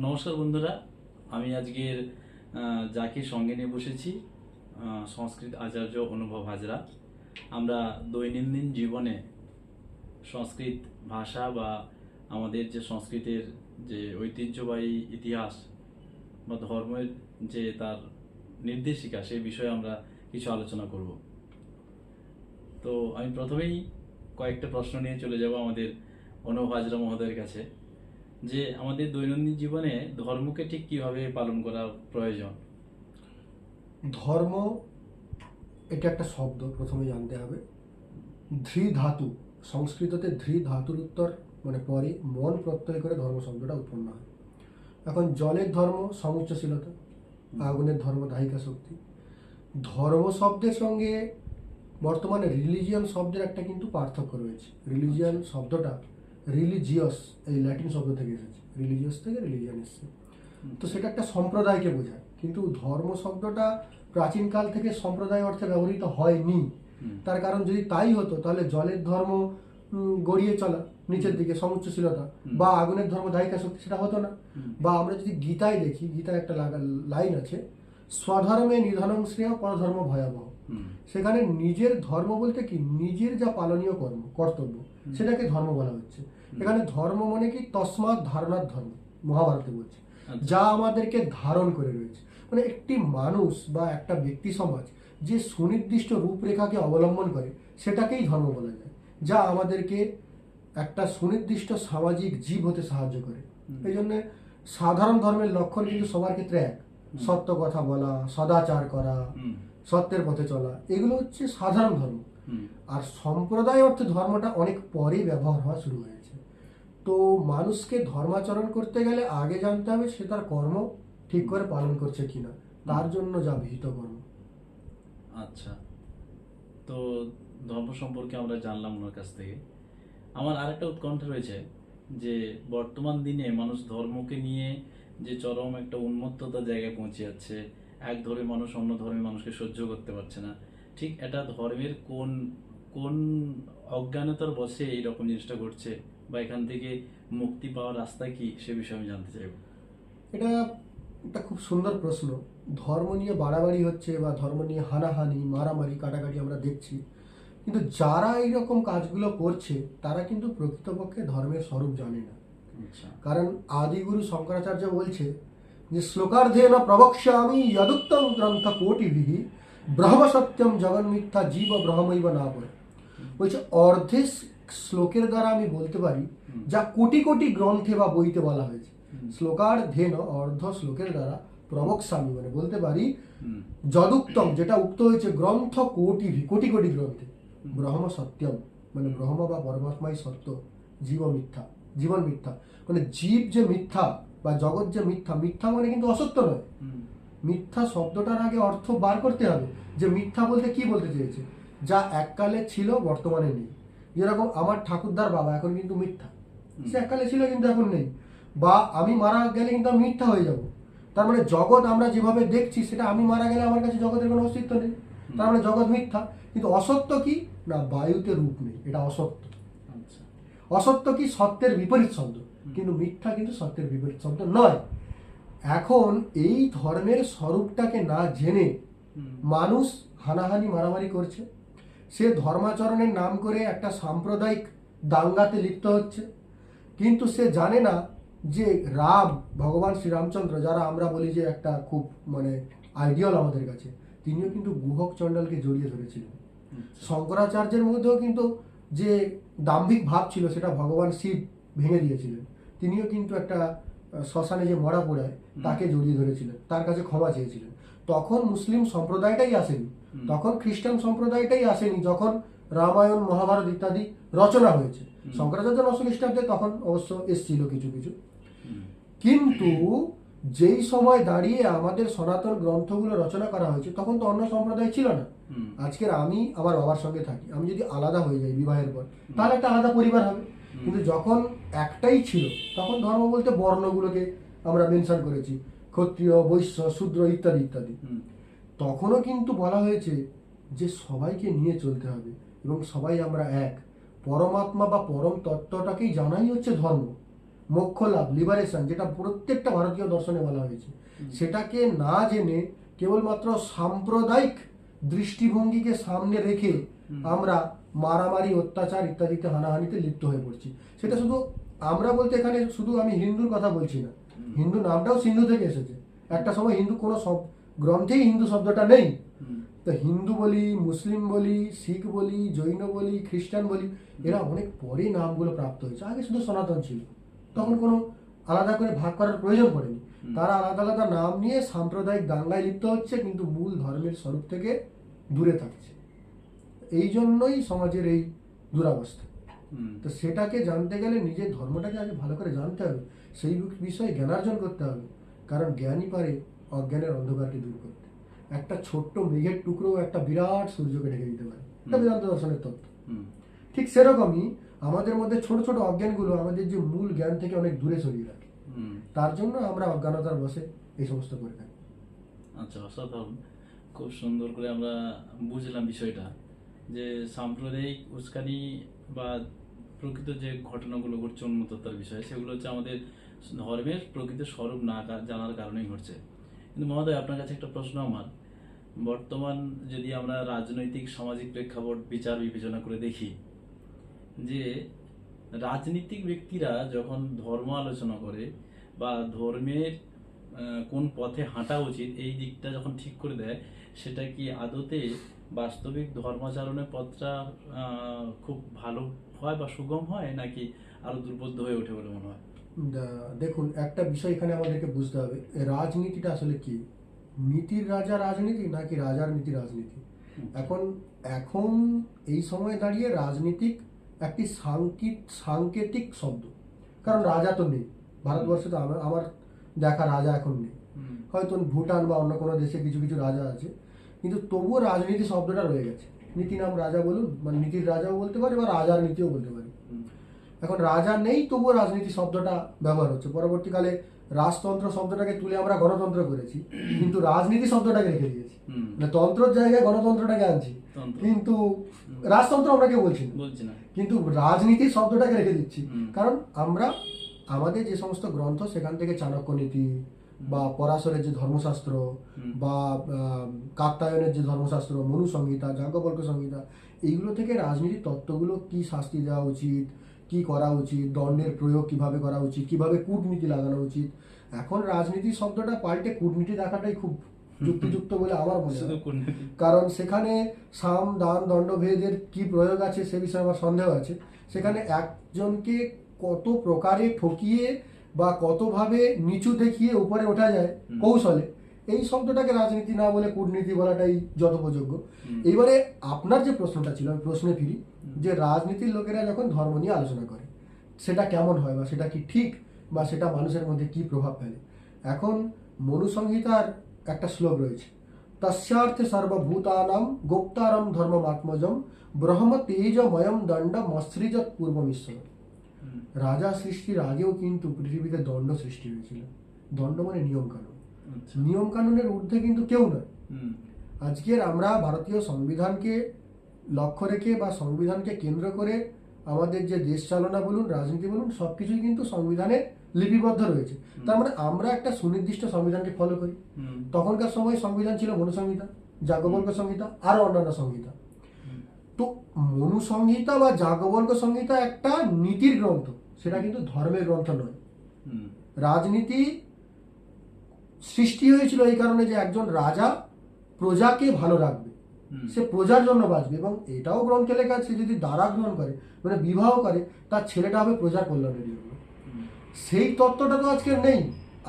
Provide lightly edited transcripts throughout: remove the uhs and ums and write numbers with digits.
নমস্কার বন্ধুরা, আমি আজকের যাকে সঙ্গে নিয়ে বসেছি সংস্কৃত আচার্য অনুভব হাজরা। আমরা দৈনন্দিন জীবনে সংস্কৃত ভাষা বা আমাদের যে সংস্কৃতের যে ঐতিহ্যবাহী ইতিহাস বা ধর্মের যে তার নির্দেশিকা সেই বিষয়ে আমরা কিছু আলোচনা করব। তো আমি প্রথমেই কয়েকটা প্রশ্ন নিয়ে চলে যাব আমাদের অনুভব হাজরা মহোদয়ের কাছে, যে আমাদের দৈনন্দিন জীবনে ধর্মকে ঠিক কিভাবে পালন করা প্রয়োজন। ধর্ম এটা একটা শব্দ, প্রথমে জানতে হবে। ধৃ ধাতু, সংস্কৃততে ধৃ ধাতুর উত্তর মানে পরে মন প্রত্যয় করে ধর্ম শব্দটা উৎপন্ন হয়। এখন জলের ধর্ম সমুচ্চশীলতা, আগুনের ধর্ম দাহিকা শক্তি। ধর্ম শব্দের সঙ্গে বর্তমানে রিলিজিয়ান শব্দের একটা কিন্তু পার্থক্য রয়েছে। রিলিজিয়ান শব্দটা রিলিজিয়াস, এই ল্যাটিন শব্দ থেকে এসেছে, রিলিজিয়াস থেকে রিলিজিয়ান এসেছে। তো সেটা একটা সম্প্রদায়কে বোঝায়, কিন্তু ধর্ম শব্দটা প্রাচীনকাল থেকে সম্প্রদায় অর্থে ব্যবহৃত হয়নি। তার কারণ যদি তাই হতো তাহলে জলের ধর্ম গড়িয়ে চলা নিচের দিকে সমুচ্চশীলতা, বা আগুনের ধর্ম দাহিকা শক্তি, সেটা হতো না। বা আমরা যদি গীতায় দেখি, গীতায় একটা লাইন আছে, স্বধর্মে নিধনং শ্রেয় পরধর্ম ভয়াবহ। সেখানে নিজের ধর্ম বলতে কি, নিজের যা পালনীয় কর্ম কর্তব্য সেটাকে ধর্ম বলা হচ্ছে। এখানে ধর্ম মানে কি, তসমাৎ ধারণার ধর্ম, মহাভারতে বলছে, যা আমাদেরকে ধারণ করে রয়েছে। মানে একটি মানুষ বা একটা ব্যক্তি সমাজ যে সুনির্দিষ্ট রূপরেখাকে অবলম্বন করে সেটাকেই ধর্ম বলা যায়, যা আমাদেরকে একটা সুনির্দিষ্ট সামাজিক জীব হতে সাহায্য করে। এই জন্য সাধারণ ধর্মের লক্ষণ কিন্তু সবার ক্ষেত্রে এক: সত্য কথা বলা, সদাচার করা, সত্যের পথে চলা, এগুলো হচ্ছে সাধারণ ধর্ম। আর সম্প্রদায় অর্থে ধর্মটা অনেক পরে ব্যবহার হওয়া শুরু হয়েছে। তো মানুষকে ধর্মাচরণ করতে গেলে আগে জানতে হবে সে তার কর্ম ঠিক করে পালন করছে কিনা, তার জন্য যা বিহিত কর্ম। আচ্ছা, তো ধর্ম সম্পর্কে আমরা জানলাম ওনার কাছ থেকে। আমার আরেকটা উৎকণ্ঠা রয়েছে যে বর্তমান দিনে মানুষ ধর্মকে নিয়ে যে চরম একটা উন্মত্ততার জায়গায় পৌঁছে যাচ্ছে। এক ধর্মের মানুষ অন্য ধর্মের মানুষকে সহ্য করতে পারছে না। ঠিক এটা ধর্মের কোন কোন অজ্ঞানতার বশে এইরকম জিনিসটা ঘটছে, বা এখান থেকে মুক্তি পাওয়ার রাস্তা কি, সে বিষয়ে আমি জানতে চাইব। এটা একটা খুব সুন্দর প্রশ্ন। ধর্ম নিয়ে বাড়াবাড়ি হচ্ছে বা ধর্ম নিয়ে হানাহানি, মারামারি, কাটাকাটি আমরা দেখছি, কিন্তু যারা এইরকম কাজগুলো করছে তারা কিন্তু প্রকৃতপক্ষে ধর্মের স্বরূপ জানে না। আচ্ছা। কারণ আদিগুরু শঙ্করাচার্য বলছে যে শ্লোকার্ধেন প্রবক্ষ্যামি যদুক্তম গ্রন্থ কোটিভিঃ ব্রহ্ম সত্যম জগন মিথ্যা জীব ব্রহ্মৈব না বলে। বলছে অর্ধে শ্লোকের দ্বারা আমি বলতে পারি যা কোটি কোটি গ্রন্থে বা বইতে বলা হয়েছে। শ্লোকার্ধেন অর্ধ শ্লোকের দ্বারা প্রবক্ষ্যামি মানে বলতে পারি যদুক্তম, যেটা উক্ত হয়েছে গ্রন্থ কোটিভিঃ কোটি কোটি গ্রন্থে, ব্রহ্ম সত্যম মানে ব্রহ্ম বা পরমাত্মাই সত্য, জীব মিথ্যা জীবন মিথ্যা, মানে জীব যে মিথ্যা বা জগৎ যে মিথ্যা। মিথ্যা মানে কিন্তু অসত্য নয়। মিথ্যা শব্দটার আগে অর্থ বার করতে হবে যে মিথ্যা বলতে কি বলতে চেয়েছে, যা এককালে ছিল বর্তমানে নেই। যেরকম আমার ঠাকুরদার বাবা এখন কিন্তু মিথ্যা, সে এককালে ছিল কিন্তু এখন নেই। বা আমি মারা গেলে কিন্তু আমি মিথ্যা হয়ে যাব। তার মানে জগৎ আমরা যেভাবে দেখছি সেটা আমি মারা গেলে আমার কাছে জগতের কোনো অস্তিত্ব নেই, তার মানে জগৎ মিথ্যা। কিন্তু অসত্য কি না, বায়ুতে রূপ নেই, এটা অসত্য। অসত্য কি, সত্যের বিপরীত শব্দ, কিন্তু মিথ্যা কিন্তু সত্যের বিপরীত শব্দ নয়। এখন এই ধর্মের স্বরূপটাকে না জেনে মানুষ হানাহানি মারামারি করছে। সে ধর্মাচরণের নাম করে একটা সাম্প্রদায়িক দাঙ্গাতে লিপ্ত হচ্ছে, কিন্তু সে জানে না যে রাম, ভগবান শ্রীরামচন্দ্র, যারা আমরা বলি যে একটা খুব মানে আইডিয়াল আমাদের কাছে, তিনিও কিন্তু গুহক চণ্ডালকে জড়িয়ে ধরেছিলেন। শঙ্করাচার্যের মধ্যেও কিন্তু যে দাম্ভিক ভাব ছিল সেটা ভগবান শিব ভেঙে দিয়েছিলেন। তিনিও কিন্তু একটা শ্মশানে যে মরা পোড়ায় তাকে জড়িয়ে ধরেছিলেন, তার কাছে ক্ষমা চেয়েছিলেন। তখন মুসলিম সম্প্রদায়টাই আসেনি, তখন খ্রিস্টান সম্প্রদায়টাই আসেনি, যখন রামায়ণ মহাভারত ইত্যাদি রচনা হয়েছে। শঙ্করাচার্য 900 খ্রিস্টাব্দে তখন অবশ্য এসছিল কিছু কিছু। কিন্তু যেই সময় দাঁড়িয়ে আমাদের সনাতন গ্রন্থগুলো রচনা করা হয়েছে তখন তো অন্য সম্প্রদায় ছিল না। আজকের আমি আমার বাবার সঙ্গে থাকি, আমি যদি আলাদা হয়ে যাই বিবাহের পর, তাহলে একটা আলাদা পরিবার হবে। কিন্তু যখন একটাই ছিল তখন ধর্ম বলতে বর্ণগুলোকে আমরা মেনশন করেছি, ক্ষত্রিয়, বৈশ্য, শূদ্র ইত্যাদি ইত্যাদি। তখনও কিন্তু বলা হয়েছে যে সবাইকে নিয়ে চলতে হবে এবং সবাই আমরা এক। পরমাত্মা বা পরম তত্ত্বটাকেই জানাই হচ্ছে ধর্ম। মোক্ষ লাভ, লিবারেশন, যেটা প্রত্যেকটা ভারতীয় দর্শনে বলা হয়েছে, সেটাকে না জেনে কেবলমাত্র সাম্প্রদায়িক দৃষ্টিভঙ্গিকে সামনে রেখে আমরা মারামারি, অত্যাচার ইত্যাদিতে, হানাহানিতে লিপ্ত হয়ে পড়ছি। সেটা শুধু আমরা বলতে এখানে শুধু আমি হিন্দুর কথা বলছি না, হিন্দু নামটাও সিন্ধু থেকে এসেছে। একটা সময় হিন্দু কোনো সব গ্রন্থেই হিন্দু শব্দটা নেই, তো হিন্দু বলি, মুসলিম বলি, শিখ বলি, জৈন বলি, খ্রিস্টান বলি, এরা অনেক পরে নামগুলো প্রাপ্ত হয়েছে। আগে শুধু সনাতন ছিল, তখন কোনো আলাদা করে ভাগ করার প্রয়োজন পড়েনি। তারা আলাদা আলাদা নাম নিয়ে সাম্প্রদায়িক দাঙ্গায় লিপ্ত হচ্ছে, কিন্তু মূল ধর্মের স্বরূপ থেকে দূরে থাকছে। এই জন্যই সমাজের এই দুরাবস্থা। তো সেটাকে জানতে গেলে নিজের ধর্মটাকে আগে ভালো করে জানতে হবে, সেই বিষয়ে জ্ঞানার্জন করতে হবে, কারণ জ্ঞানই পারে অজ্ঞানের অন্ধকারকে দূর করতে। একটা ছোট্ট মেঘের টুকরো একটা বিরাট সূর্যকে ঢেকে দিতে পারে, এটা বেদান্ত দর্শনের তত্ত্ব। ঠিক সেরকমই আমাদের মধ্যে ছোট ছোট অজ্ঞানগুলো আমাদের যে মূল জ্ঞান থেকে অনেক দূরে সরিয়ে রাখে, তার জন্য আমরা অজ্ঞানতার বসে এই সমস্ত করে থাকি। আচ্ছা, অসাধারণ, খুব সুন্দর করে আমরা বুঝলাম বিষয়টা, যে সাম্প্রদায়িক উস্কানি বা প্রকৃত যে ঘটনাগুলো ঘটছে উন্মত্ততার বিষয়ে, সেগুলো হচ্ছে আমাদের ধর্মের প্রকৃত স্বরূপ না জানার কারণেই ঘটছে। কিন্তু মহোদয়, আপনার কাছে একটা প্রশ্ন আমার, বর্তমান যদি আমরা রাজনৈতিক সামাজিক প্রেক্ষাপট বিচার বিবেচনা করে দেখি, যে রাজনীতিক ব্যক্তিরা যখন ধর্ম আলোচনা করে বা ধর্মের কোন পথে হাঁটা উচিত এই দিকটা যখন ঠিক করে দেয়, সেটা কি আদতে বাস্তবিক ধর্মাচরণের পথটা খুব ভালো হয় বা সুগম হয়, নাকি আরো দুর্বোধ্য হয়ে ওঠে বলে মনে হয়? দেখুন, একটা বিষয় এখানে আমাদেরকে বুঝতে হবে, রাজনীতিটা আসলে কি? নীতির রাজা রাজনীতি নাকি রাজার নীতি রাজনীতি? এখন এখন এই সময় দাঁড়িয়ে রাজনীতিক একটি সাংকেতিক শব্দ, কারণ রাজা তো নেই ভারতবর্ষে, তো আমার দেখা রাজা এখন নেই। হয়তো ভুটান বা অন্য কোনো দেশে কিছু কিছু রাজা আছে, কিন্তু তবুও রাজনীতি শব্দটা রয়ে গেছে। নীতি নাম রাজা বলুন, মানে নীতির রাজাও বলতে পারি বা রাজার নীতিও বলতে পারি। এখন রাজা নেই, তবুও রাজনীতি শব্দটা ব্যবহার হচ্ছে। পরবর্তীকালে রাজতন্ত্র শব্দটাকে তুলে আমরা গণতন্ত্র করেছি, কিন্তু রাজনীতি শব্দটাকে রেখে দিয়েছি, মানে তন্ত্রের জায়গায় গণতন্ত্রটাকে আনছি, কিন্তু রাজতন্ত্র আমরা কেউ বলছি না, কিন্তু রাজনীতি শব্দটাকে রেখে দিচ্ছি। কারণ আমরা আমাদের যে সমস্ত গ্রন্থ, সেখান থেকে চাণক্য নীতি বা পরাশরের যে ধর্মশাস্ত্র বা কাত্যায়নের যে ধর্মশাস্ত্র, মনু সংহিতা, যাজ্ঞবল্ক্য সংহিতা, এইগুলো থেকে রাজনীতির তত্ত্বগুলো, কি শাস্তি দেওয়া উচিত, কি করা উচিত, দণ্ডের প্রয়োগ কিভাবে করা উচিত, কিভাবে কূটনীতি লাগানো উচিত। এখন রাজনীতি শব্দটা পাল্টে কূটনীতি দেখাটাই খুব যুক্তিযুক্ত বলে আমার মনে হয়, কারণ সেখানে সাম দান দণ্ডভেদের কি প্রয়োগ আছে সে বিষয়ে আমার সন্দেহ আছে। সেখানে একজনকে কত প্রকারে ঠকিয়ে বা কতভাবে নিচু দেখিয়ে উপরে ওঠা যায় কৌশলে, এই শব্দটাকে রাজনীতি না বলে কূটনীতি বলাটাই যথোপযোগ্য। এইবারে আপনার যে প্রশ্নটা ছিল, আমি প্রশ্নে ফিরি, যে রাজনীতির লোকেরা যখন ধর্ম নিয়ে আলোচনা করে সেটা কেমন হয়, বা সেটা কি ঠিক, বা সেটা মানুষের মধ্যে কি প্রভাব ফেলে। এখন মনুসংহিতার একটা শ্লোক রয়েছে, তস্যার্থে সর্বভূতানাম গোপ্তারম ধর্মমাত্মজম ব্রহ্ম তেজময়ম দণ্ড মসৃজত পূর্বমিশ্বর। রাজা সৃষ্টির আগেও কিন্তু পৃথিবীতে দণ্ড সৃষ্টি হয়েছিল। দণ্ড মানে নিয়ম কানুন, নিয়ম কানুনের ঊর্ধ্বে কিন্তু কেউ নয়। আজকের আমরা ভারতীয় সংবিধানকে লক্ষ্য রেখে বা সংবিধানকে কেন্দ্র করে আমাদের যে দেশ চালনা বলুন, রাজনীতি বলুন, সবকিছুই কিন্তু সংবিধানে লিপিবদ্ধ রয়েছে। তার মানে আমরা একটা সুনির্দিষ্ট সংবিধানকে ফলো করি। তখনকার সময় সংবিধান ছিল মনুসংহিতা, যাজ্ঞবল্ক্য সংহিতা, আরো অন্যান্য সংহিতা। তো মনুসংহিতা বা যাজ্ঞবল্ক্য সংহিতা একটা নীতির গ্রন্থ, সেটা কিন্তু ধর্মের গ্রন্থ নয়। রাজনীতি সৃষ্টি হয়েছিল এই কারণে যে একজন রাজা প্রজাকে ভালো রাখবে, সে প্রজার জন্য বাঁচবে, এবং এটাও গ্রন্থে লেখা আছে, যদি দ্বারা গ্রহণ করে, মানে বিবাহ করে, তার ছেলেটা হবে প্রজার কল্যাণের জন্য। সেই তত্ত্বটা তো আজকের নেই।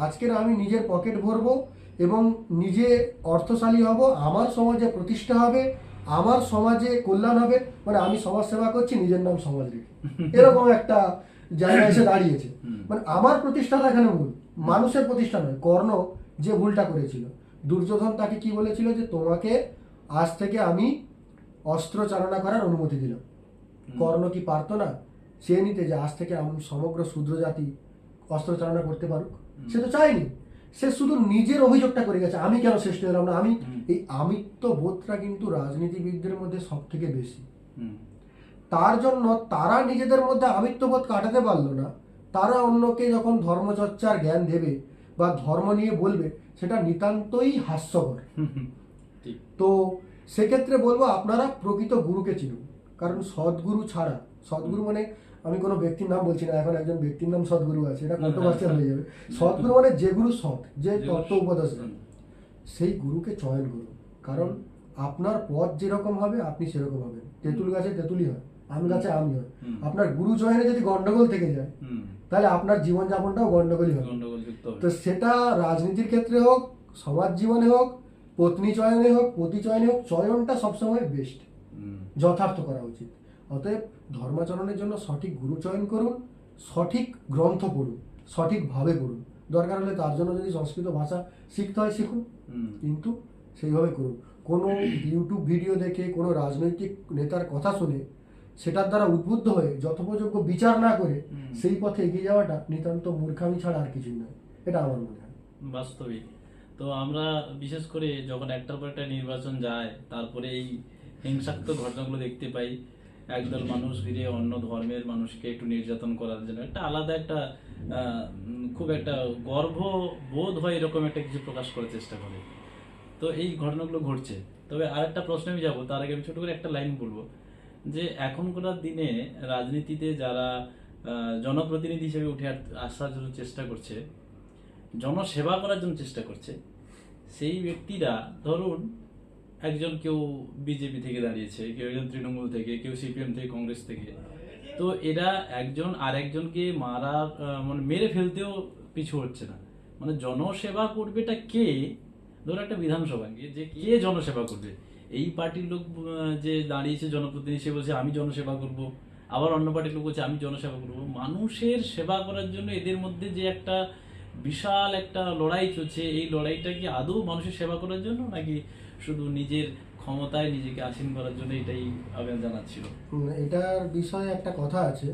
আজকের আমি নিজের পকেট ভরবো এবং নিজে অর্থশালী হব, আমার সমাজে প্রতিষ্ঠা হবে, আমার সমাজে কল্যাণ হবে, মানে আমি সমাজ সেবা করছি নিজের নাম সমাজ রেখে, এরকম একটা জায়গায় এসে দাঁড়িয়েছে। মানে আমার প্রতিষ্ঠাটা এখানে ভুল, মানুষের প্রতিষ্ঠা নয়। কর্ণ যে ভুলটা করেছিল, দুর্যোধন তাকে কি বলেছিল, যে তোমাকে আজ থেকে আমি অস্ত্র চালনা করার অনুমতি দিলাম। কর্ণ কি পারতো না সে নিতে, যে আজ থেকে আমি সমগ্র শূদ্র জাতি অস্ত্র চালনা করতে পারুক? সে তো চায়নি, সে শুধু নিজের অভিযোগটা করে গেছে, আমি কেন শ্রেষ্ঠ হলাম না। আমি এই আমিত্ব বোধটা কিন্তু রাজনীতিবিদদের মধ্যে সব থেকে বেশি। তার জন্য তারা নিজেদের মধ্যে আমিত্ববোধ কাটাতে পারলো না, তারা অন্যকে যখন ধর্মচর্চার জ্ঞান দেবে বা ধর্ম নিয়ে বলবে, সেটা নিতান্তই হাস্যকর। ঠিক। তো সেক্ষেত্রে বলবো আপনারা প্রকৃত গুরুকে চিনুন, কারণ সদ্গুরু ছাড়া, সদ্গুরু মানে আমি কোনো ব্যক্তির নাম বলছি না, এখন একজন ব্যক্তির নাম সদ্গুরু আছে, এটা কন্ট্রোভার্সিয়াল হয়ে যাবে। সদ্গুরু মানে যে গুরু সৎ, যে তত্ত্ব উপদেশ দেন, সেই গুরুকে চয়ন করুন। কারণ আপনার পথ যেরকম হবে আপনি সেরকম হবেন। তেঁতুল গাছে তেঁতুলই হয়, আম গাছে আমই হয়। আপনার গুরু চয়নে যদি গন্ডগোল থেকে যায়, তাহলে আপনার জীবনযাপনটাও গন্ডগোলই হবে। গন্ডগোলযুক্ত হবে। তো সেটা রাজনীতির ক্ষেত্রে হোক, সমাজ জীবনে হোক, পত্নী চয়নে হোক, পতি চয়নে হোক, চয়নটা সবসময় বেস্ট, যথার্থ করা উচিত। অতএব ধর্মাচরণের জন্য সঠিক গুরু চয়ন করুন, সঠিক গ্রন্থ পড়ুন, সঠিকভাবে পড়ুন। দরকার হলে তার জন্য যদি সংস্কৃত ভাষা শিখতে হয় শিখুন, কিন্তু সেইভাবে করুন। কোনো ইউটিউব ভিডিও দেখে কোনো রাজনৈতিক নেতার কথা শুনে সেটার দ্বারা উদ্বুদ্ধ হয়ে যথোপযোগ্য বিচার না করে সেই পথে এগিয়ে যাওয়াটা নিতান্ত মূর্খামি ছাড়া আর কিছুই নয়, এটা আমার মনে হয়। বাস্তবিক। তো আমরা বিশেষ করে যখন একটার পর একটা নির্বাচন যায়, তারপরে এই হিংসাত্মক ঘটনাগুলো দেখতে পাই। একদল মানুষ ফিরে অন্য ধর্মের মানুষকে একটু নির্যাতন করার জন্য একটা আলাদা একটা খুব একটা গর্ববোধ হয়, এরকম একটা কিছু প্রকাশ করার চেষ্টা করে। তো এই ঘটনাগুলো ঘটছে। তবে আরেকটা প্রশ্নে আমি যাবো, তার আগে আমি ছোট করে একটা লাইন বলবো যে এখনকার দিনে রাজনীতিতে যারা জনপ্রতিনিধি হিসেবে উঠে আসার জন্য চেষ্টা করছে, জনসেবা করার জন্য চেষ্টা করছে, সেই ব্যক্তিরা ধরুন একজন কেউ বিজেপি থেকে দাঁড়িয়েছে, কেউ একজন তৃণমূল থেকে, কেউ সিপিএম থেকে, কংগ্রেস থেকে। তো এরা একজন আরেকজনকে মানে মেরে ফেলতেও পিছু হচ্ছে না। মানে জনসেবা করবেটা কে? ধরো একটা বিধানসভাকে যে কে জনসেবা করবে, এই পার্টির লোক যে দাঁড়িয়েছে জনপ্রতিনিধি, সে বলছে আমি জনসেবা করব, আবার অন্য পার্টির লোক বলছে আমি জনসেবা করব। মানুষের সেবা করার জন্য এদের মধ্যে যে একটা বিশাল একটা লড়াই চলছে, এই লড়াইটা কি আদৌ মানুষের সেবা করার জন্য, নাকি শুধু নিজের ক্ষমতায় নিজেকে আসীন করার জন্য? এটাই আবেদন জানাচ্ছিল। এটার বিষয়ে একটা কথা আছে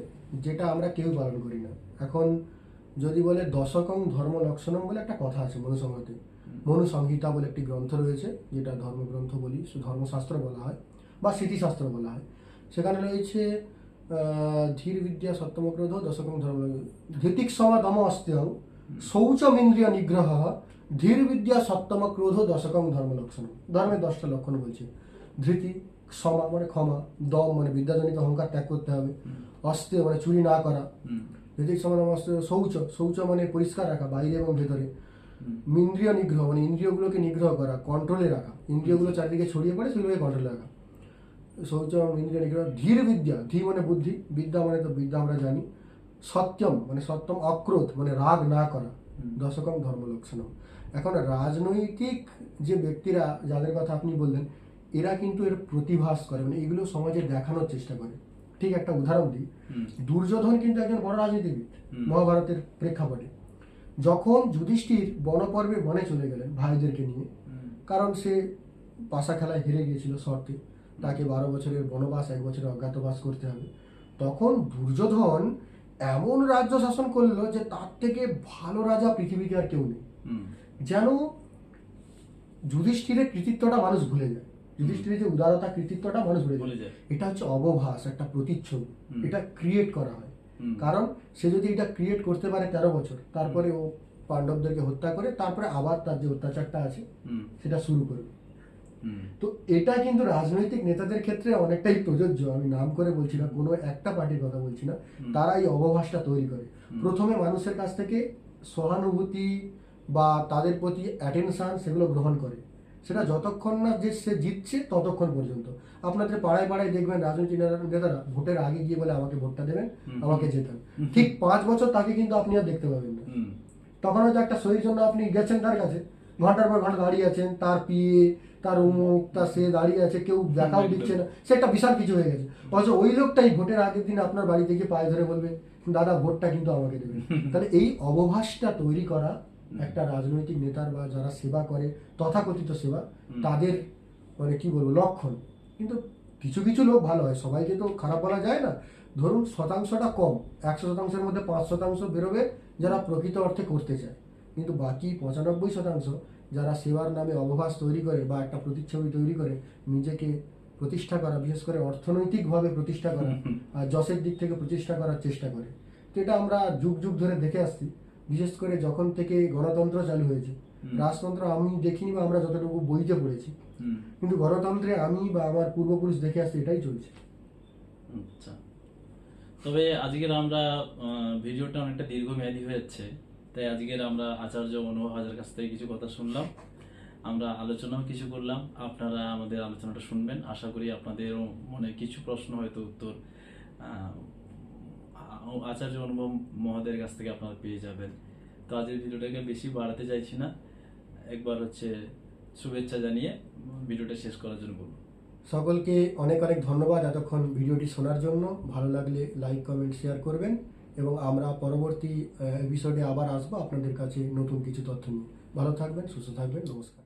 যেটা আমরা কেউ পালন করি না। এখন যদি বলে দশকং ধর্ম লক্ষণম বলে একটা কথা আছে মনুসংহিতে, মনুসংহিতা বলে একটি গ্রন্থ রয়েছে, যেটা ধর্মগ্রন্থ বলি, ধর্মশাস্ত্র বলা হয় বা স্মৃতিশাস্ত্র বলা হয়। সেখানে রয়েছে ধীর বিদ্যা সত্যমক্রোধ দশকং ধর্ম, ধৃতিক সমা দম অস্ত্যং শৌচমিন্দ্রিয় নিগ্রহ, ধীর বিদ্যা সত্যম ক্রোধ দশকং ধর্ম লক্ষণ। ধর্মের 10টা লক্ষণ বলছে। ধৃতি, ক্ষমা মানে ক্ষমা, দম মানে বিদ্যাজনিত অহংকার ত্যাগ করতে হবে, অস্ত্র মানে চুরি না করা, ধৃতিক সমা দম অস্ত্র, শৌচ, শৌচ মানে পরিষ্কার রাখা বাইরে এবং ভেতরে, ইন্দ্রিয় নিগ্রহ মানে ইন্দ্রিয়গুলোকে নিগ্রহ করা, কন্ট্রোলে রাখা, ইন্দ্রিয়গুলো চারিদিকে ছড়িয়ে পড়ে সেগুলোকে কন্ট্রোলে রাখা, শৌচ ইন্দ্রিয় নিগ্রহ। ধীর বিদ্যা, ধী মানে বুদ্ধি, বিদ্যা মানে তো বিদ্যা আমরা জানি, সত্যম মানে সত্যম, অক্রোধ মানে রাগ না করা, দশকম ধর্ম লক্ষণম। এখন রাজনৈতিক যে ব্যক্তিরা যাদের কথা আপনি বললেন, এরা কিন্তু এর প্রতিভাস করে, মানে এগুলো সমাজে দেখানোর চেষ্টা করে। ঠিক একটা উদাহরণ দিই, দুর্যোধন কিন্তু একজন বড় রাজনীতিবিদ মহাভারতের প্রেক্ষাপটে। যখন যুধিষ্ঠির বনপর্বে বনে চলে গেলেন ভাইদেরকে নিয়ে, কারণ সে পাশা খেলায় হেরে গিয়েছিল শর্তে, তাকে 12 বছরের বনবাস, 1 বছরের অজ্ঞাতবাস করতে হবে, তখন দুর্যোধন এমন রাজ্য শাসন করলো যে তার থেকে ভালো রাজা পৃথিবীতে আর কেউ নেই। যেন যুধিষ্ঠিরের কৃতিত্বটা মানুষ ভুলে যায়, যুধিষ্ঠিরের যে উদারতা কৃতিত্বটা মানুষ ভুলে যায়। এটা হচ্ছে অবভাস, একটা প্রতিচ্ছবি, এটা ক্রিয়েট করা হয়। কারণ সে যদি এটা ক্রিয়েট করতে পারে 13 বছর, তারপরে ও পাণ্ডবদেরকে হত্যা করে তারপরে আবার তার যে অত্যাচারটা আছে সেটা শুরু করবে। তো এটা কিন্তু রাজনৈতিক নেতাদের ক্ষেত্রে অনেকটাই প্রযোজ্য। আমি নাম করে বলছি না, কোনো একটা পার্টির কথা বলছি না, তারা এই অবভাসটা তৈরি করে। প্রথমে মানুষের কাছ থেকে সহানুভূতি বা তাদের প্রতি অ্যাটেনশন সেগুলো গ্রহণ করে, সেটা যতক্ষণ না যে সে জিতছে ততক্ষণ পর্যন্ত। আপনাদের পাড়ায় পাড়ায় দেখবেন রাজনৈতিক নেতারা ভোটের আগে গিয়ে বলে আমাকে ভোটটা দেবেন, আমাকে জেতান, ঠিক 5 বছর তাকে কিন্তু আপনি আর দেখতে পাবেন না। তখন হয়তো একটা সহির জন্য আপনি গেছেন তার কাছে, ঘন্টার পর ঘন্টা দাঁড়িয়ে আছেন, তার পিএ, তার অমুক, তার সে দাঁড়িয়ে আছে, কেউ দেখাও দিচ্ছে না, সে একটা বিশাল কিছু হয়ে গেছে। অথচ ওই লোকটাই ভোটের আগের দিন আপনার বাড়ি থেকে পায়ে ধরে বলবে দাদা ভোটটা কিন্তু আমাকে দেবেন। তাহলে এই অবভাসটা তৈরি করা একটা রাজনৈতিক নেতার বা যারা সেবা করে তথাকথিত সেবা, তাদের মানে কি বলবো লক্ষণ। কিন্তু কিছু কিছু লোক ভালো হয়, সবাইকে তো খারাপ বলা যায় না। ধরুন শতাংশটা কম, 100%-এর মধ্যে 5% বেরোবে যারা প্রকৃত অর্থে করতে চায়, কিন্তু বাকি 95% যারা সেবার নামে অবভাস তৈরি করে বা একটা প্রতিচ্ছবি তৈরি করে নিজেকে প্রতিষ্ঠা করা, বিশেষ করে অর্থনৈতিকভাবে প্রতিষ্ঠা করা আর যশের দিক থেকে প্রতিষ্ঠা করার চেষ্টা করে, তো এটা আমরা যুগ যুগ ধরে দেখে আসছি, বিশেষ করে যখন থেকে গণতন্ত্র চালু হয়েছে। হুম। রাজতন্ত্র আমি দেখিনি বা আমরা যতটুকু বইতে পড়েছি, হুম। কিন্তু গণতন্ত্রে আমি বা আমার পূর্বপুরুষ দেখে আসছি এটাই চলছে। আচ্ছা, তবে আজকের আমরা ভিডিওটা অনেকটা দীর্ঘমেয়াদী হয়ে যাচ্ছে, তাই আজকের আমরা আচার্য অনুভব হাজরার কাছ থেকে কিছু কথা শুনলাম, আমরা আলোচনাও কিছু করলাম। আপনারা আমাদের আলোচনাটা শুনবেন, আশা করি আপনাদেরও মনে কিছু প্রশ্ন হয়তো উত্তর আচার্য অনুভব মহোদয়ের কাছ থেকে আপনারা পেয়ে যাবেন। তো আজকের ভিডিওটাকে বেশি বাড়াতে চাইছি না, একবার শুভেচ্ছা জানিয়ে ভিডিওটা শেষ করার জন্য বলবো। সকলকে অনেক অনেক ধন্যবাদ এতক্ষণ ভিডিওটি শোনার জন্য। ভালো লাগলে লাইক, কমেন্ট, শেয়ার করবেন এবং আমরা পরবর্তী এপিসোডে আবার আসবো আপনাদের কাছে নতুন কিছু তথ্য নিয়ে। ভালো থাকবেন, সুস্থ থাকবেন, নমস্কার।